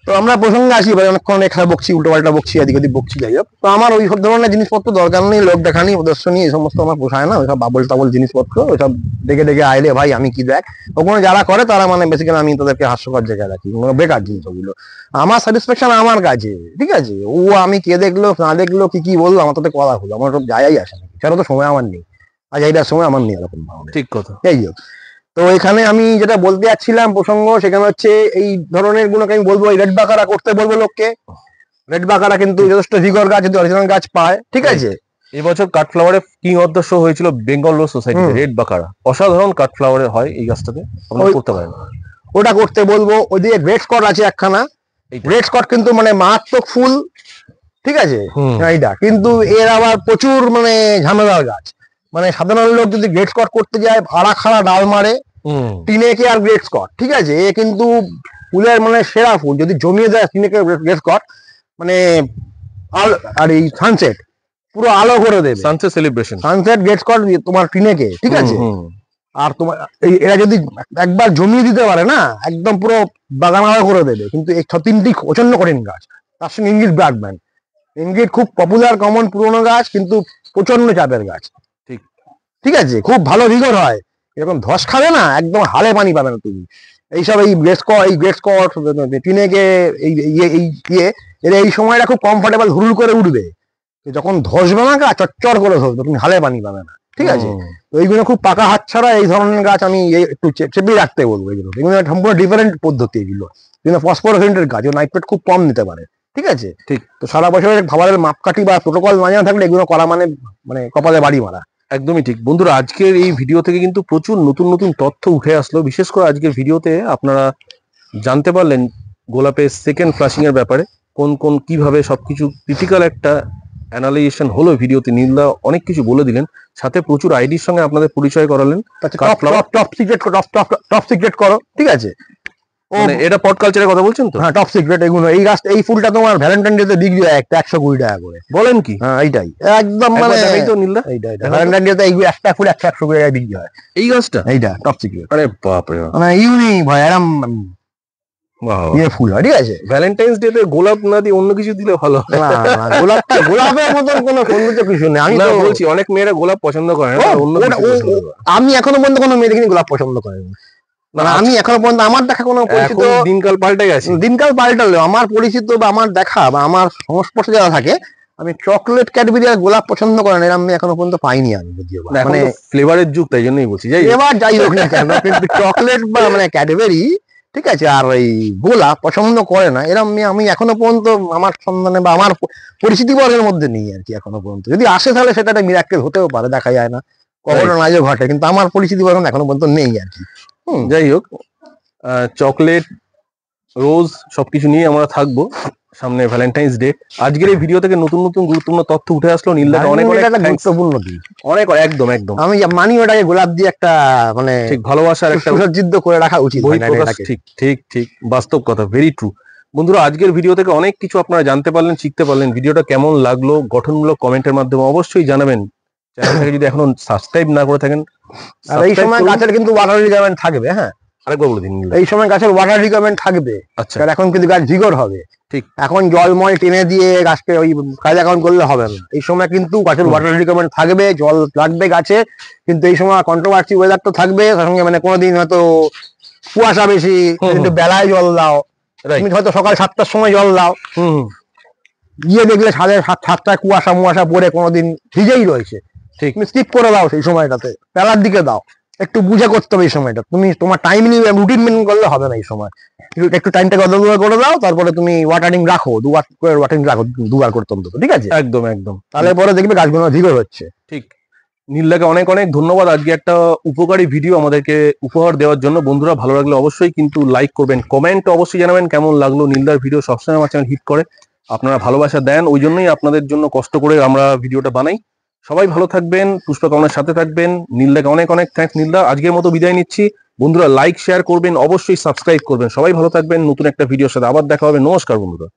S2: তো আমরা প্রসঙ্গে আসি, অনেকক্ষণ এখানে বকছি, উল্টো পাল্টা বকছি, এদিক ওদিক বকছি, যাই হোক। তো আমার ওই সব ধরনের জিনিসপত্র দরকার নেই, লোক দেখানি প্রদর্শনী এই সমস্ত আমার পোষায় না, ওইসব বাবল টাবল জিনিসপত্র ওইসব ডেকে ডেকে আইলে ভাই আমি কি দেখ, ওখানে যারা করে তারা মানে বেসিক্যালি আমি তাদেরকে হাস্যকর জায়গায় রাখি, বেকার জিনিস ওগুলো। আমার স্যাটিসফ্যাকশন আমার কাছে, ঠিক আছে, ও আমি কে দেখলো না দেখলো কি বললো আমার তাতে কথা হলো, আমার সব যাই আসে না, সেটা তো সময় আমার নেই, আর এইটার সময় আমার নেই এরকম ভাবে।
S1: ঠিক কথা।
S2: এই হোক, তো এখানে আমি যেটা বলতে যাচ্ছিলাম প্রসঙ্গ, সেখানে হচ্ছে এই ধরনের গুলোকে আমি বলবো, এই রেড বাকারা করতে বলবো লোককে। রেড বাকারা কিন্তু যথেষ্ট ভিগর গাছ, যদি অরিজিনাল গাছ পায়, ঠিক আছে।
S1: এবছর কাঠফ্লাওয়ারে কিং অফ দ্য শো হয়েছিল বেঙ্গল রোড সোসাইটিতে, রেড বাকারা, অসাধারণ কাঠফ্লাওয়ারে হয় এই গাছটাতে, আপনারা করতে পারেন।
S2: ওটা করতে বলবো। ওইদিকে গ্রেট স্কট আছে একখানা,
S1: এইটা।
S2: গ্রেট স্কট কিন্তু মানে মারাত্মক ফুল, ঠিক আছে।
S1: হুম।
S2: এইটা কিন্তু এর আবার প্রচুর মানে ঝামেলার গাছ, মানে সাধারণ লোক যদি গ্রেট স্কট করতে যায় ভাড়া খাড়া ডাল মারে, টিনেকে আর গ্রেট স্কট, ঠিক আছে। এ কিন্তু ফুলের মানে সেরা ফুল, যদি জমিয়ে দেয় টিনেকে গ্রেট স্কট, মানে আর এই সানসেট পুরো আলো করে দেবে,
S1: sunset celebration.
S2: Sunset great Scott তোমার টিনেকে, ঠিক আছে। আর তোমার এরা যদি একবার জমিয়ে দিতে পারে না, একদম পুরো বাগান আলো করে দেবে। কিন্তু এই তিনটি প্রচন্ড কঠিন গাছ, তার সঙ্গে ইংলিশ ব্ল্যাকম্যান। ইংলিশ খুব পপুলার কমন পুরোনো গাছ, কিন্তু প্রচন্ড চাপের গাছ,
S1: ঠিক।
S2: ঠিক আছে, খুব ভালো রিগর হয়, এরকম ধস খাবে না, একদম হালে পানি পাবে না তুমি। এইসব এই গ্রেট স্কট টিনেকে এর এই সময়টা খুব কমফোর্টেবল হুড় করে উঠবে, যখন ধসবে না গাছ চচ্চর করে ধসবে, তুমি হালে পানি পাবে না, ঠিক আছে। তো এইগুলো খুব পাকা হাত ছাড়া এই ধরনের গাছ আমি একটু চেপে রাখতে বলবো। এগুলো সম্পূর্ণ ডিফারেন্ট পদ্ধতি, এগুলো ফসফোরেসেন্টের গাছ, নাইট্রেট খুব কম নিতে পারে, ঠিক আছে।
S1: ঠিক।
S2: তো সারা বছরের খাবারের মাপকাঠি বা প্রোটোকল মানা থাকলে এগুলো করা মানে মানে কপালে বাড়ি মারা।
S1: একদমই ঠিক বন্ধুরা, আজকের এই ভিডিও থেকে কিন্তু প্রচুর নতুন নতুন তথ্য উঠে আসলো। বিশেষ করে আজকের ভিডিওতে আপনারা জানতে পারলেন গোলাপের সেকেন্ড ফ্লাশিং এর ব্যাপারে, কোন কোন কিভাবে সবকিছু ক্রিটিক্যাল একটা অ্যানালাইজেশন হলো ভিডিওতে। নীলদা অনেক কিছু বলে দিলেন, সাথে প্রচুর আইডির সঙ্গে আপনাদের পরিচয় করালেন।
S2: টপ সিক্রেট করো, ঠিক আছে।
S1: মানে এটা পট কালচারের কথা বলছেন তো?
S2: হ্যাঁ, টপ সিক্রেট এগুলো। এই গাছ, এই ফুলটা তোমার ভ্যালেন্টাইন ডে তে বিক্রি হয় একটা 120 টাকা করে।
S1: বলেন কি?
S2: হ্যাঁ, এইটাই একদম
S1: একবার
S2: মানে
S1: দেখাই তো নীলদা,
S2: ভ্যালেন্টাইন ডে তে এইগুলো একটা ফুল 120 টাকায় বিক্রি হয়।
S1: এই গাছটা,
S2: এইটা টপ সিক্রেট,
S1: আরে বাপরে বাপ,
S2: মানে ইউনিক ভাই, এরম ইয়ে ফুল হয়, ঠিক আছে।
S1: ভ্যালেন্টাইন্স ডে তে গোলাপ না দিয়ে অন্য কিছু দিলে ভালো হয়।
S2: না, গোলাপের মতন কোনো সৌন্দর্য কিছু নেই। আমি
S1: না
S2: তো
S1: বলছি, অনেক মেয়েরা গোলাপ পছন্দ করে না, অন্য কিছু পছন্দ করে।
S2: আমি এখনো পর্যন্ত কোনো মেয়ে দেখিনি গোলাপ পছন্দ করেনি। মানে আমি এখনো পর্যন্ত আমার দেখা কোনো পরিচিত,
S1: এখন দিনকাল পাল্টে গেছে।
S2: দিনকাল পাল্টালো, আমার পরিচিত বা আমার দেখা বা আমার সংস্পর্শে যারা থাকে, আমি চকলেট ক্যাডবেরি আর গোলাপ পছন্দ করে না, এরকম আমি এখনো পর্যন্ত পাইনি আমি, যদিও বা।
S1: এখন
S2: মানে
S1: তো ফ্লেভারের যুগ, তাই জন্যই বলছি। যাই হোক,
S2: এবার যাই হোক না কেন, কিন্তু চকলেট বা মানে ক্যাডবেরি ঠিক আছে আর ওই গোলাপ পছন্দ করে না, এরকম আমি এখনো পর্যন্ত আমার সন্ধানে বা আমার পরিচিতি বর্গের মধ্যে নেই আর কি এখনো পর্যন্ত। যদি আসে তাহলে সেটা একটা মিরাক্কেল হতেও পারে, দেখা যায় না, কখনো না যে ঘটে, কিন্তু আমার পরিচিতি বর্গ এখনো পর্যন্ত নেই আর কি।
S1: যাই হোক, চকলেট, রোজ সবকিছু নিয়ে আমরা থাকবো সামনে ভ্যালেন্টাইন্স ডে। আজকের এই ভিডিও থেকে নতুন নতুন গুরুত্বপূর্ণ তথ্য উঠে আসলো। নীলদাকে অনেক অনেক
S2: এটা একটা
S1: thanks।
S2: গুরুত্বপূর্ণ দিক,
S1: অনেক একদম একদম
S2: আমি মানি ওটাকে গোলাপ দিয়ে একটা মানে
S1: ঠিক, ভালোবাসার একটা
S2: সুসজ্জিত করে রাখা উচিত
S1: বই
S2: Valentine
S1: প্রকাশ।
S2: Day-টাকে।
S1: ঠিক ঠিক ঠিক, বাস্তব কথা, ভেরি ট্রু। বন্ধুরা, আজকের ভিডিও থেকে অনেক কিছু আপনারা জানতে পারলেন, শিখতে পারলেন। ভিডিওটা কেমন লাগলো গঠনমূলক কমেন্টের মাধ্যমে অবশ্যই জানাবেন। চ্যানেলটাকে যদি এখনো সাবস্ক্রাইব না করে থাকেন,
S2: আর এই সময় গাছের কিন্তু ওয়াটার রিকোয়ারমেন্ট থাকবে, হ্যাঁ
S1: আরেকবার বলে দিন নীলদা।
S2: এই সময় গাছের ওয়াটার রিকোয়ারমেন্ট থাকবে,
S1: আচ্ছা,
S2: কারণ এখন কিন্তু গাছ ভিগর হবে।
S1: ঠিক।
S2: এখন জলময় টেনে দিয়ে গাছকে ওই কাজ অ্যাকাউন্ট করলে হবে না, এই সময় কিন্তু গাছের ওয়াটার রিকোয়ারমেন্ট থাকবে, জল লাগবে গাছে। কিন্তু এই সময় কন্ট্রোভার্সি ওয়েদার তো থাকবে, তার সঙ্গে মানে কোনোদিন হয়তো কুয়াশা বেশি, কিন্তু বেলায় জল দাও, তুমি হয়তো সকাল 7টার সময় জল দাও, গিয়ে দেখলে সাড়ে 7টায় কুয়াশা মুয়াশা পড়ে কোনোদিন ভিজেই রয়েছে,
S1: ঠিক।
S2: তুমি স্কিপ করে দাও সেই সময়টাতে, বেলার দিকে দাও। একটু বুঝে করতে হবে এই সময়টা, তুমি তোমার টাইম নিয়ে রুটিন মেনটেন করলে হবে না এই সময়। একটু টাইমটাকে অদল করে দাও, তারপরে তুমি ওয়াটারিং রাখো, দুবার করে ওয়াটারিং রাখো, দুবার করতে অন্তত, ঠিক আছে?
S1: একদম একদম,
S2: তাহলে পরে দেখবে গাছগুলো ভিগর হচ্ছে।
S1: ঠিক। নীলদাকে অনেক অনেক ধন্যবাদ আজকে একটা উপকারী ভিডিও আমাদেরকে উপহার দেওয়ার জন্য। বন্ধুরা, ভালো লাগলে অবশ্যই কিন্তু লাইক করবেন, কমেন্ট অবশ্যই জানাবেন কেমন লাগলো। নীলদার ভিডিও সবসময় আমার চ্যানেল হিট করে, আপনারা ভালোবাসা দেন, ওই জন্যই আপনাদের জন্য কষ্ট করে আমরা ভিডিওটা বানাই। সবাই ভালো থাকবেন, পুষ্পকমলের সাথে থাকবেন। নীলদাকে অনেক অনেক থ্যাঙ্কস। নীলদা, আজকের মতো বিদায় নিচ্ছি। বন্ধুরা, লাইক শেয়ার করবেন, অবশ্যই সাবস্ক্রাইব করবেন। সবাই ভালো থাকবেন, নতুন একটা ভিডিওর সাথে আবার দেখা হবে। নমস্কার বন্ধুরা।